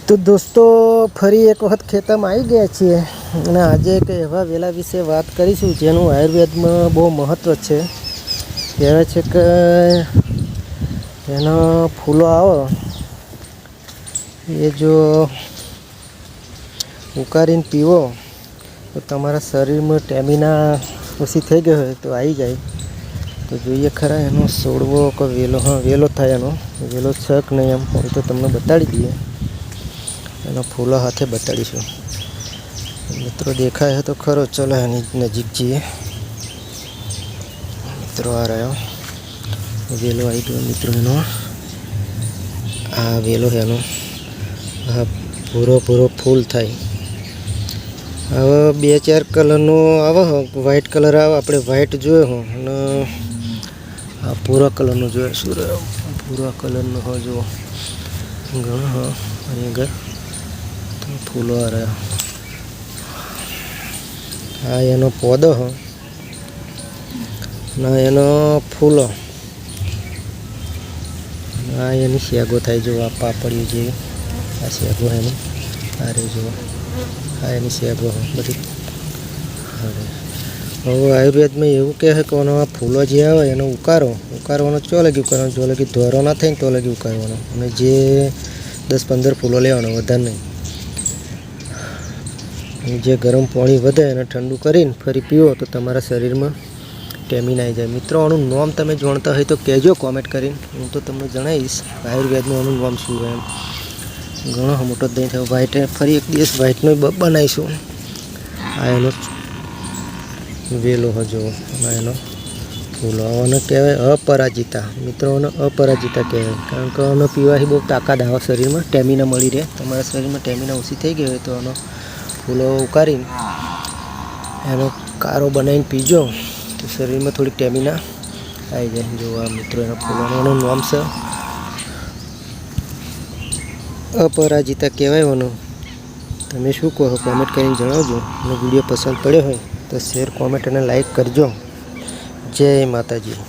तो दोस्तों फरी एक वक्त खेतम आई गया छे અને આજે એક એવા વેલા વિશે વાત કરીશું જેનું આયુર્વેદમાં બહુ મહત્વ છે। કહેવાય છે કે એનો ફૂલો આવો એ જો ઉકાળીને પીવો તો તમારા શરીરમાં સ્ટેમિના ઓછી થઈ ગઈ હોય તો આવી જાય। તો જોઈએ ખરા એનો છોડવો કે વેલો, હા વેલો થાય, એનો વેલો છે કે નહીં એમ હોય તો તમને બતાડી દઈએ। એનો ફૂલો હાથે બતાડીશું। મિત્રો દેખાય તો ખરો, ચલો એની નજીક જઈએ। મિત્રો આ રહ્યો વેલો આવી ગયો મિત્રો એનો। આ વેલો એનો આ ભૂરો ભૂરો ફૂલ થાય। હવે બે ચાર કલરનો આવે, વ્હાઈટ કલર આવે, આપણે વ્હાઈટ જોયો હો અને આ ભૂરા કલરનો જોયો। શું રહ્યો ભૂરા કલરનો હો, જો ઘણો હો અહીં આગળ ફૂલો આ રહ્યા। આ એનો પોદો હો ના એનો ફૂલો, આ એની શેગો થાય। જો આ પાપડીઓ જેવી આ શેગો એની આ રે જો આ એની શેગો બધી। હવે આયુર્વેદમાં એવું કહે છે કે આ ફૂલો જે આવે એનો ઉકાળવાનો ચો લગી ઉકાળવાનો, જો લગી ધોરો ના થાય ને તો લગી ઉકાળવાનો, અને જે 10-15 ફૂલો લેવાનો, વધારે નહીં। જે ગરમ પાણી વધે એને ઠંડુ કરીને ફરી પીવો તો તમારા શરીરમાં સ્ટેમિના આવી જાય। મિત્રો આનું નામ તમે જાણતા હોય તો કહેજો કોમેન્ટ કરીને, હું તો તમને જણાવીશ આયુર્વેદનું આનું નામ શું હોય એમ। ઘણો મોટો દહીં થયો વ્હાઈટ, ફરી એક દિવસ વ્હાઈટનો બનાવીશું। આ એનો વેલો હજો, એનો ફૂલો આને કહેવાય અપરાજિતા। મિત્રો આને અપરાજિતા કહેવાય, કારણ કે આનો પીવાથી બહુ તાકાત આવે શરીરમાં, સ્ટેમિના મળી રહે। તમારા શરીરમાં સ્ટેમિના ઓછી થઈ ગઈ હોય તો આનો ફૂલો ઉકાળીને એનો કારો બનાવીને પીજો તો શરીરમાં થોડી સ્ટેમિના આવી જાય। જો આ મિત્રો એના ફૂલોનું નામ છે અપરાજિતા કહેવાય એનું। તમે શું કહો કોમેન્ટ કરીને જણાવજો, અને વિડીયો પસંદ પડ્યો હોય તો શેર, કોમેન્ટ અને લાઈક કરજો। જય માતાજી।